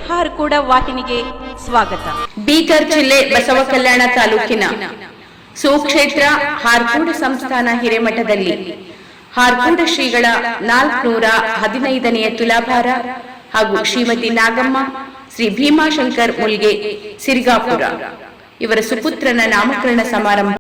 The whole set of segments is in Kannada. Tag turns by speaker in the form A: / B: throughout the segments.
A: ಹಾರ್ಕೂಡ ವಾಹಿನಿಗೆ ಸ್ವಾಗತ.
B: ಬೀದರ್ ಜಿಲ್ಲೆ ಬಸವ ಕಲ್ಯಾಣ ತಾಲೂಕಿನ ಸುಕ್ಷೇತ್ರ ಹಾರ್ಕೂಡ ಸಂಸ್ಥಾನ ಹಿರೇಮಠದಲ್ಲಿ ಹಾರ್ಕೂಡ ಶ್ರೀಗಳ 415ನೇ ತುಲಾಭಾರ ಹಾಗೂ ಶ್ರೀಮತಿ ನಾಗಮ್ಮ ಶ್ರೀ ಭೀಮಾಶಂಕರ್ ಮುಲ್ಗೆ ಸಿರ್ಗಾಪುರ ಇವರ ಸುಪುತ್ರನ ನಾಮಕರಣ ಸಮಾರಂಭ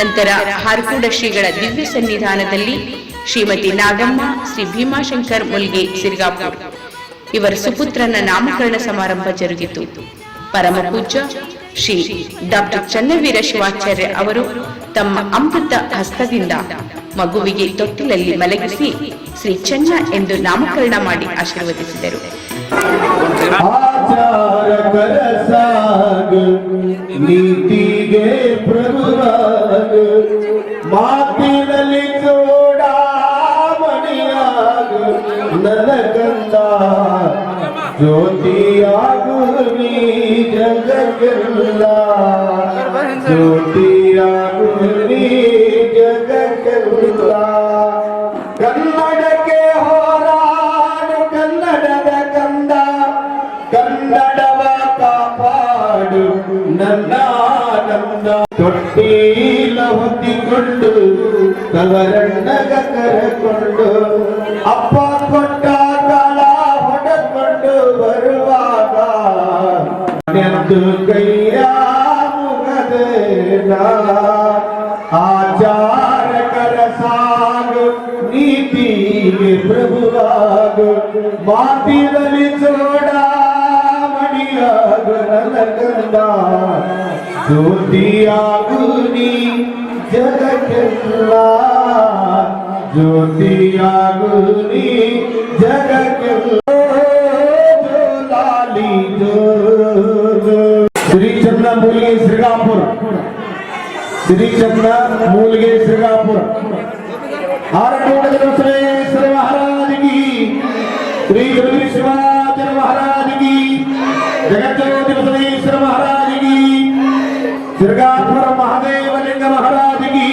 B: ನಂತರ ಹಾರ್ಕೂಡ ಶ್ರೀಗಳ ದಿವ್ಯ ಸನ್ನಿಧಾನದಲ್ಲಿ ಶ್ರೀಮತಿ ನಾಗಮ್ಮ ಶ್ರೀ ಭೀಮಾಶಂಕರ್ ಮುಲ್ಗೆ ಸಿರ್ಗಾಪುರ ಇವರ ಸುಪುತ್ರನ ನಾಮಕರಣ ಸಮಾರಂಭ ಜರುಗಿತು. ಪರಮ ಪೂಜ್ಯ ಶ್ರೀ ಡಾಕ್ಟರ್ ಚನ್ನವೀರ ಶಿವಾಚಾರ್ಯ ಅವರು ತಮ್ಮ ಅಮೃತ ಹಸ್ತದಿಂದ ಮಗುವಿಗೆ ತೊಟ್ಟಿಲಲ್ಲಿ ಮಲಗಿಸಿ ಶ್ರೀ ಚೆನ್ನ ಎಂದು ನಾಮಕರಣ ಮಾಡಿ ಆಶೀರ್ವದಿಸಿದರು.
C: ನೀತಿಗೆ ಪ್ರಭುರಾಗ ಮಾತಿನಲ್ಲಿ ನನ್ನ ಕಂದ ಜ್ಯೋತಿಯಾಗು ನೀ ಜಗಕ್ಕೆಲ್ಲ ಜ್ಯೋತಿಯಾಗು ನೀ ಜಗಕ್ಕೆಲ್ಲ ಕನ್ನಡಕ್ಕೆ ಹೋರಾಡು ಕನ್ನಡದ ಕಂದ ಕನ್ನಡವ ಕಾಪಾಡು ನನ್ನ ಆನಂದ ತೊಟ್ಟಿಲ ಹೊತ್ತಿಕೊಂಡು ತವರಣ್ಣಗ ಕರೆಕೊಂಡು ಅಪ್ಪ ಕೊಟ್ಟ ಕಾಲ ಹೊಡೆಕೊಂಡು ಬರುವಾಗ ನೆಂದು ಕೈಯ ಮುಗದೇನ ಆಚಾರಕರ ಸಾಗು ನೀತಿಗೆ ಪ್ರಭುವಾಗು ಮಾತಿನಲ್ಲಿ ಚೋಡ ಮಣಿಯಾಗು ನನ್ನ ಕಂದ ಜ್ಯೋತಿಯಾಗು ನೀ ಜಗಕ್ಕೆಲ್ಲ ಜ್ಯೋತಿಯಾಗು ನೀ ಜಗಕ್ಕೆಲ್ಲ ಲಾಲಿ ಶ್ರೀ ಚಂದ್ರ ಮೂಲಿಗೆ ಶ್ರೀರಾಪುರ ಶ್ರೀ ಚಂದ್ರ ಮೂಲಿಗೆ ಶ್ರೀರಾಪುರ ಆರಕೋಟೇಶ್ವರ ಮಹಾರಾಜ की श्री गुरु शिवाचर महाराज की जगज्योति बसवेश्वर महाराज की सिरगापुर महादेव लिंग महाराज की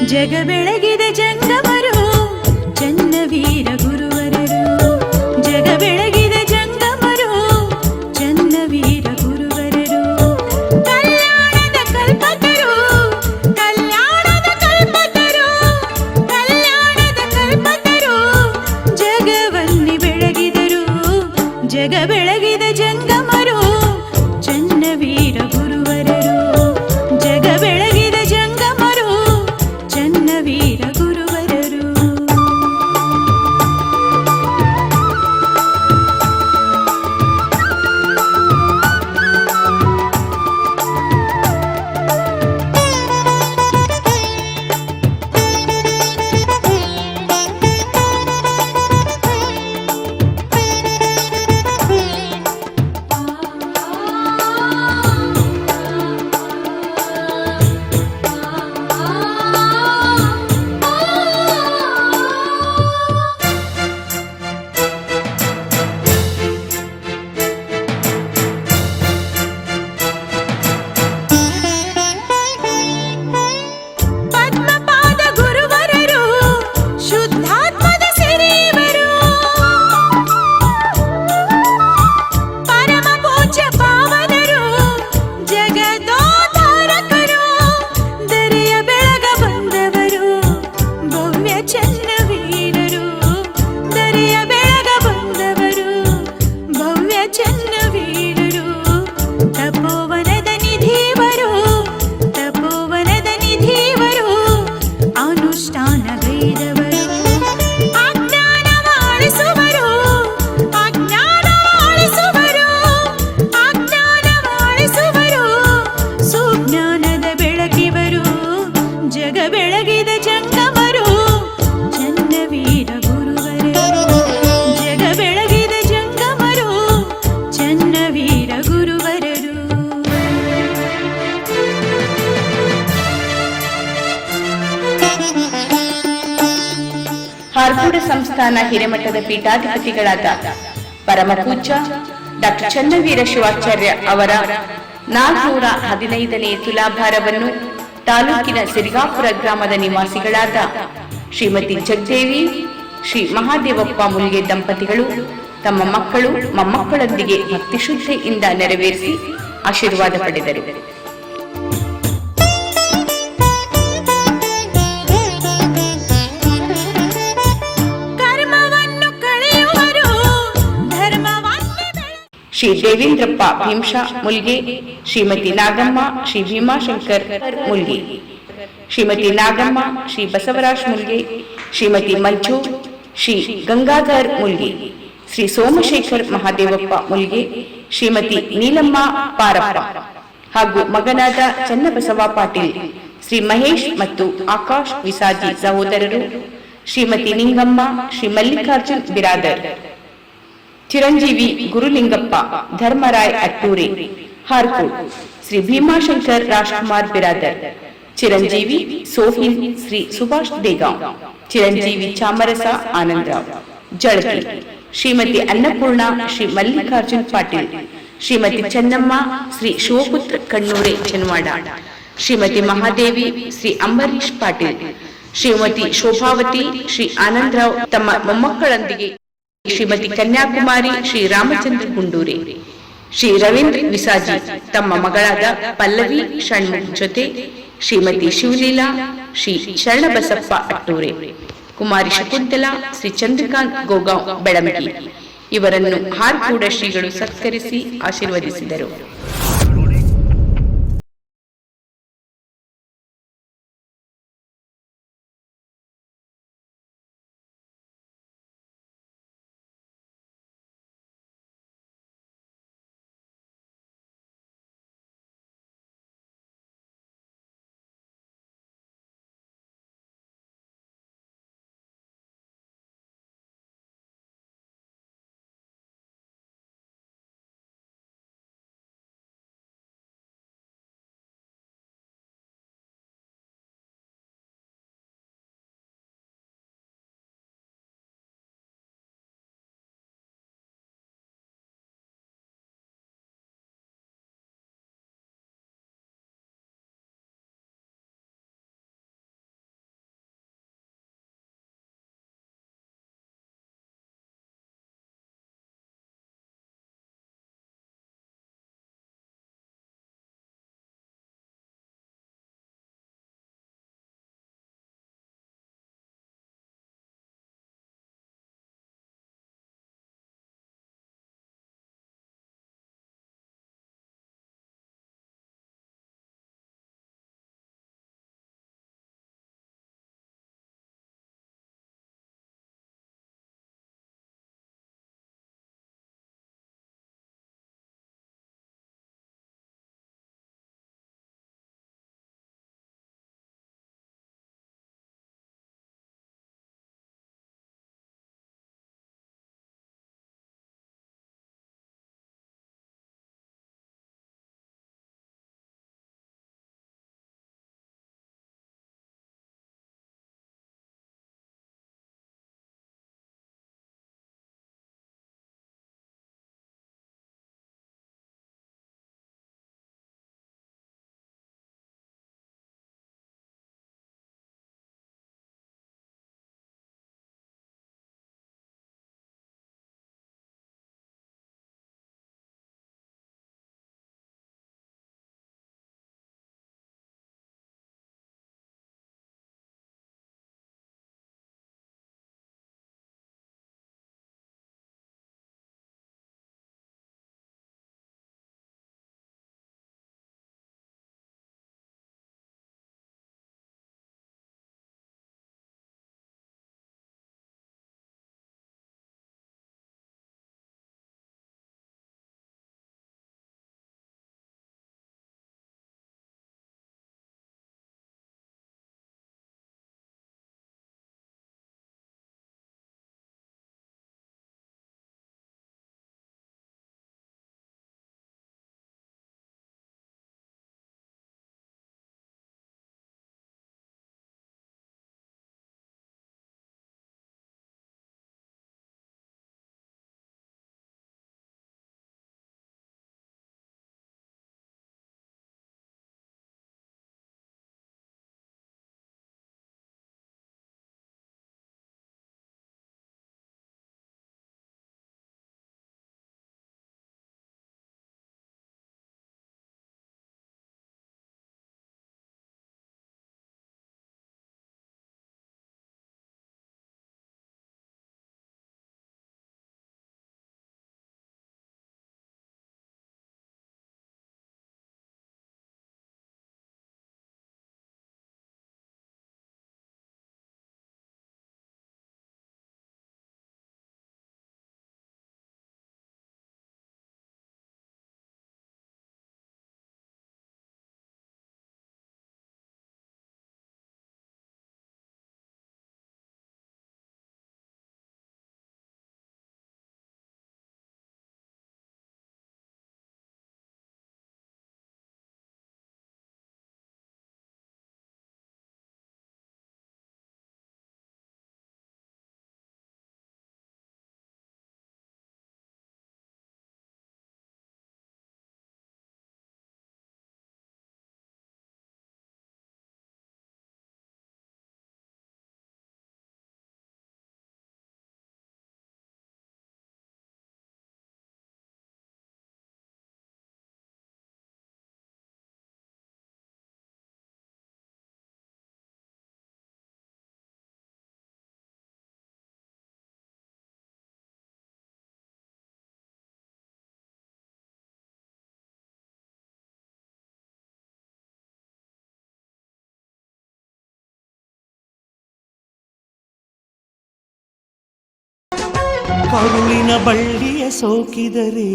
D: ಜಗ ಬೆಳಗಿದ ಜಂಗಮರು ಚನ್ನವೀರ ಗುರುವರರು. ಜಗ ಬೆಳಗಿದ ಜಂಗಮರು ಚನ್ನವೀರ ಗುರುವರರು. ಕಲ್ಯಾಣದ ಕಲ್ಪತರು, ಕಲ್ಯಾಣದ ಕಲ್ಪತರು, ಕಲ್ಯಾಣದ ಕಲ್ಪತರು ಜಗವನ್ನಿ ಬೆಳಗಿದರು. ಜಗ ಬೆಳಗಿದ ಜಂಗಮರು ಚನ್ನವೀರ ಗುರುವರರು. ಜಗ ಬೆಳಗಿದ ಜಂಗಮರು ಚನ್ನವೀರ ಗುರುವರರು. ಪದ್ಮಪಾದ ಗುರುವರರು ಶುದ್ಧಾತ್ಮದ ಸಿರಿವರು. ಪರಮ ಪೂಜ್ಯ ಪಾವನರು ಜಗದೋದ್ಧಾರಕರು. ದರೆಯ ಬೆಳಗ ಬಂದವರು ಭವ್ಯ ಚನ್ನವೀರರು. ದರೆಯ ಬೆಳಗ ಬಂದವರು ಭವ್ಯ ಚನ್ನವೀರರು. ತಪೋವನದ ನಿಧಿವರು, ತಪೋವನದ ನಿಧಿವರು ಅನುಷ್ಠಾನ ಗೈದವರು. ಅಜ್ಞಾನವ ಅಳಿಸುವರು, ಅಜ್ಞಾನವ ಅಳಿಸುವರು, ಅಜ್ಞಾನವ ಅಳಿಸುವರು ಸುಜ್ಞಾನದ ಬೆಳಕಿವರು. ಜಗ ಬೆಳಗಿದ ಜಂಗಮರು ಚನ್ನವೀರ ಗುರುವರರು. ಜಗ ಬೆಳಗಿದ ಜಂಗಮರು ಚನ್ನವೀರ ಗುರುವರರು.
B: ಹಾರ್ಕೋಡ ಸಂಸ್ಥಾನ ಹಿರೇಮಠದ ಪೀಠಾಧಿಪತಿಗಳಾದ ಪರಮಪೂಜ್ಯ ಡಾಕ್ಟರ್ ಚನ್ನವೀರ ಶಿವಾಚಾರ್ಯ ಅವರ 415ನೇ ತುಲಾಭಾರವನ್ನು ತಾಲೂಕಿನ ಸಿರಿಗಾಪುರ ಗ್ರಾಮದ ನಿವಾಸಿಗಳಾದ ಶ್ರೀಮತಿ ಜಗದೇವಿ, ಶ್ರೀ ಮಹಾದೇವಪ್ಪ ಮುಲ್ಗೆ ದಂಪತಿಗಳು ತಮ್ಮ ಮಕ್ಕಳು ಮೊಮ್ಮಕ್ಕಳೊಂದಿಗೆ ಭಕ್ತಿಶುದ್ಧಿಯಿಂದ ನೆರವೇರಿಸಿ ಆಶೀರ್ವಾದ ಪಡೆದರು.
D: ಕರ್ಮವನ್ನು ಕಳೆಯುವರು, ಧರ್ಮವನ್ನೇ
B: ಶ್ರೀ ದೇವೇಂದ್ರಪ್ಪ ಭೀಮಶಾ ಮುಲ್ಗೆ, ಶ್ರೀಮತಿ ನಾಗಮ್ಮ, ಶ್ರೀ ಭೀಮಾಶಂಕರ್ ಮುಲ್ಗೆ, ಶ್ರೀಮತಿ ನಾಗಮ್ಮ, ಶ್ರೀ ಬಸವರಾಜ್ ಮುಲ್ಗೆ, ಶ್ರೀಮತಿ ಮಂಜು, ಶ್ರೀ ಗಂಗಾಧರ್ ಮುಲ್ಗೆ, ಶ್ರೀ ಸೋಮಶೇಖರ್ ಮಹಾದೇವಪ್ಪ ಮುಲ್ಗೆ, ಶ್ರೀಮತಿ ನೀಲಮ್ಮ ಪಾರಪ್ಪ ಹಾಗೂ ಮಗನಾದ ಚನ್ನಬಸವ ಪಾಟೀಲ್, ಶ್ರೀ ಮಹೇಶ್ ಮತ್ತು ಆಕಾಶ್ ವಿಸಾಜಿ ಸಹೋದರರು, ಶ್ರೀಮತಿ ನಿಂಗಮ್ಮ, ಶ್ರೀ ಮಲ್ಲಿಕಾರ್ಜುನ್ ಬಿರಾದರ್, ಚಿರಂಜೀವಿ ಗುರುಲಿಂಗಪ್ಪ ಧರ್ಮರಾಯ್ ಅಟ್ಟೂರೆ ಹಾರ್ಕೋಡ್, ಶ್ರೀ ಭೀಮಾಶಂಕರ್ ರಾಜ್ಕುಮಾರ್ ಬಿರಾದರ್, ಚಿರಂಜೀವಿ ಸೋಹಿಲ್ ಶ್ರೀ ಸುಭಾಷ್ ದೇಗಾಂವ್, ಚಿರಂಜೀವಿ ಚಾಮರಸ ಆನಂದರಾವ್ ಜಳಕಿ, ಶ್ರೀಮತಿ ಅನ್ನಪೂರ್ಣ ಶ್ರೀ ಮಲ್ಲಿಕಾರ್ಜುನ್ ಪಾಟೀಲ್, ಶ್ರೀಮತಿ ಚೆನ್ನಮ್ಮ ಶ್ರೀ ಶಿವಪುತ್ರ ಕಣ್ಣೂರೆ ಚನ್ವಾಡ, ಶ್ರೀಮತಿ ಮಹಾದೇವಿ ಶ್ರೀ ಅಂಬರೀಶ್ ಪಾಟೀಲ್, ಶ್ರೀಮತಿ ಶೋಭಾವತಿ ಶ್ರೀ ಆನಂದರಾವ್ ತಮ್ಮ ಮೊಮ್ಮಕ್ಕಳೊಂದಿಗೆ, ಶ್ರೀಮತಿ ಕನ್ಯಾಕುಮಾರಿ ಶ್ರೀ ರಾಮಚಂದ್ರ ಗುಂಡೂರೆ, ಶ್ರೀ ರವೀಂದ್ರ ವಿಸಾಜಿ ತಮ್ಮ ಮಗಳಾದ ಪಲ್ಲವಿ ಷಣ್ಮುಖ್ ಜೊತೆ, ಶ್ರೀಮತಿ ಶಿವಲೀಲಾ ಶ್ರೀ ಶರಣಬಸಪ್ಪ ಅಟ್ಟೂರೆ, ಕುಮಾರಿ ಶಕುಂತಲಾ ಶ್ರೀ ಚಂದ್ರಕಾಂತ್ ಗೋಗಾಂವ್ ಬೆಳಮಗಿ ಇವರನ್ನು ಹಾರ್ಕೋಡ ಶ್ರೀಗಳು ಸತ್ಕರಿಸಿ ಆಶೀರ್ವದಿಸಿದರು.
E: ಕರುಳಿನ ಬಳ್ಳಿಯ ಸೋಕಿದರೆ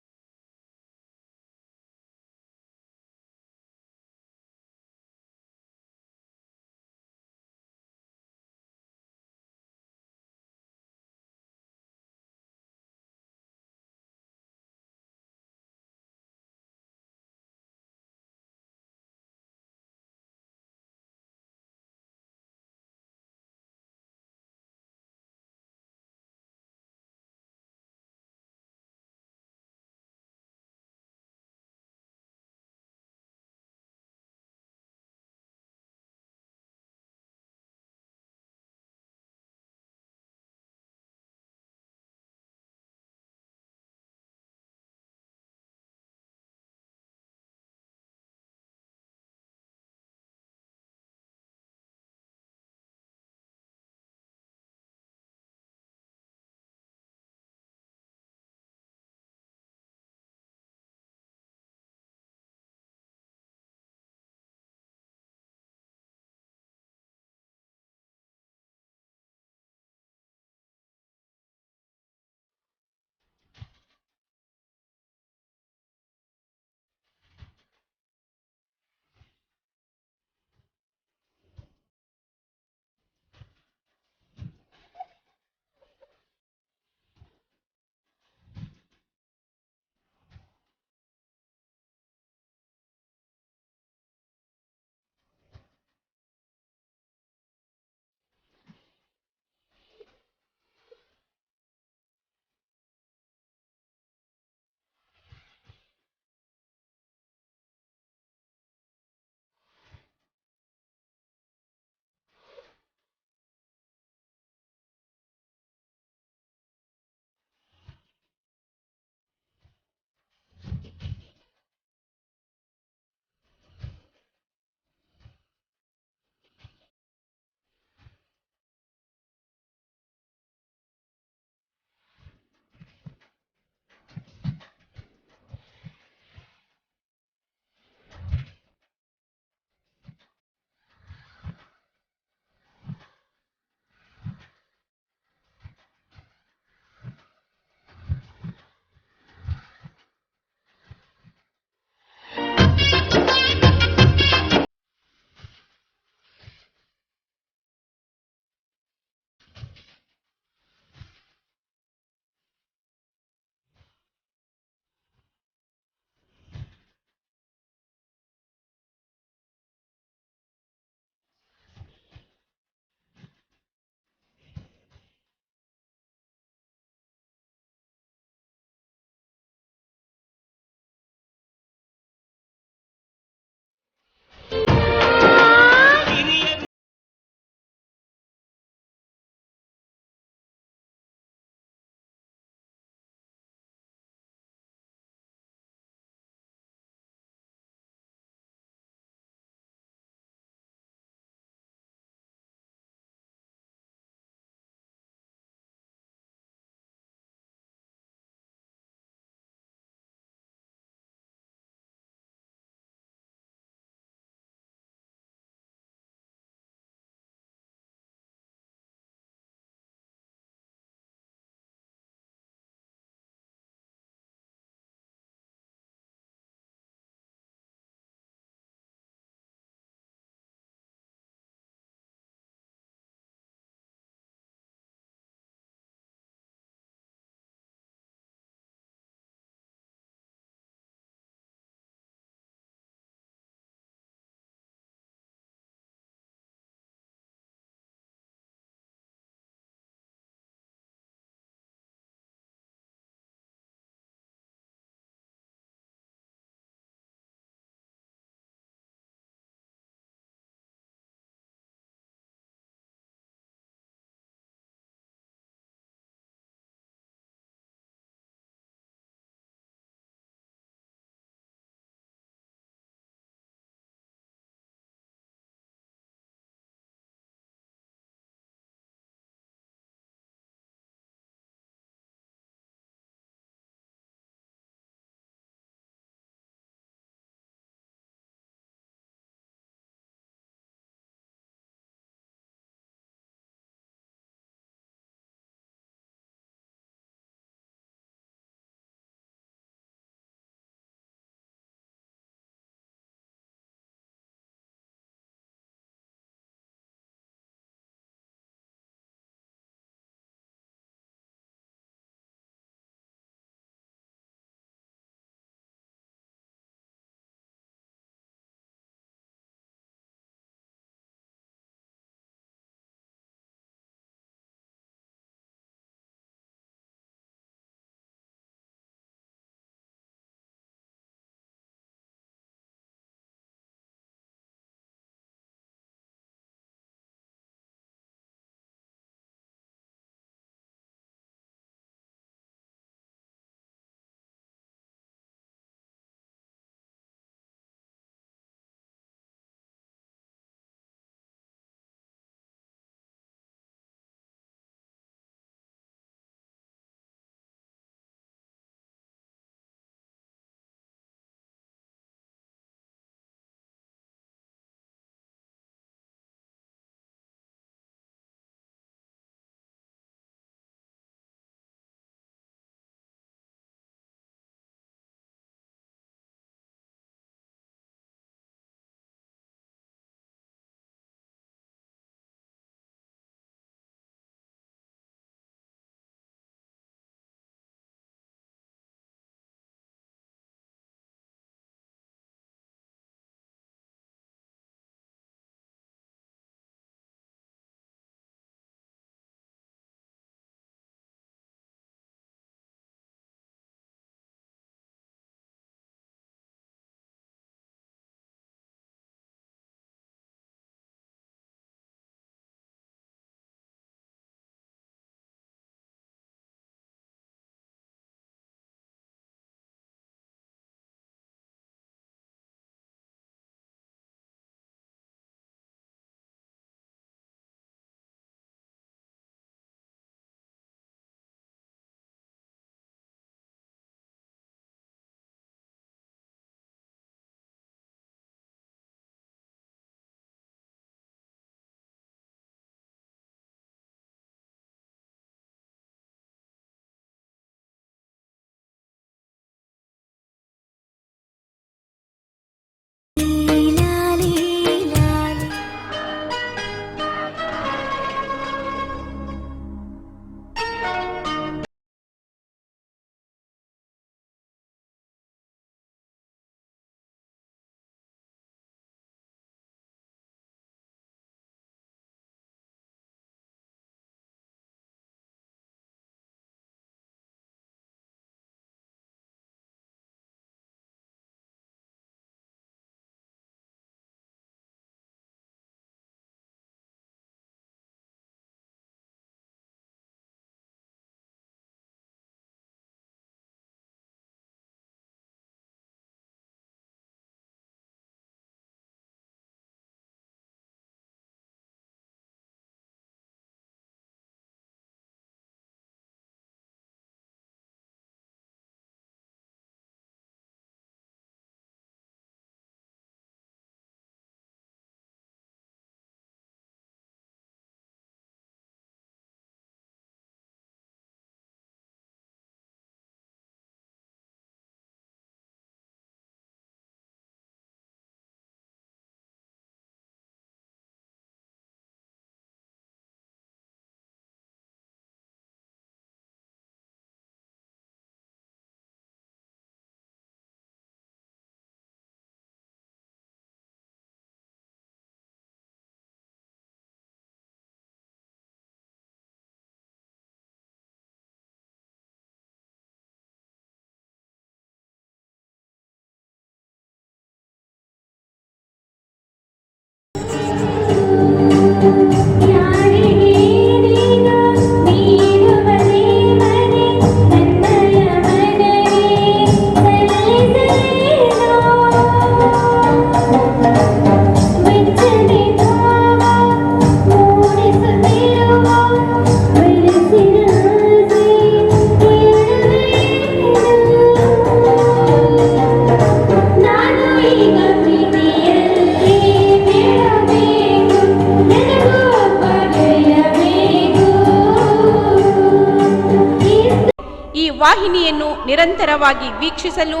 A: ಈ ವಾಹಿನಿಯನ್ನು ನಿರಂತರವಾಗಿ ವೀಕ್ಷಿಸಲು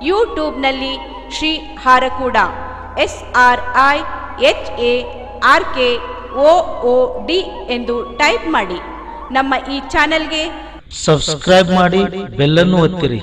A: ಯೂಟ್ಯೂಬ್ನಲ್ಲಿ ಶ್ರೀ ಹಾರಕೂಡ SRIHARKOOD ಎಂದು ಟೈಪ್ ಮಾಡಿ. ನಮ್ಮ ಈ ಚಾನೆಲ್ಗೆ
F: ಸಬ್ಸ್ಕ್ರೈಬ್ ಮಾಡಿ, ಬೆಲ್ ಅನ್ನು ಒತ್ತಿರಿ.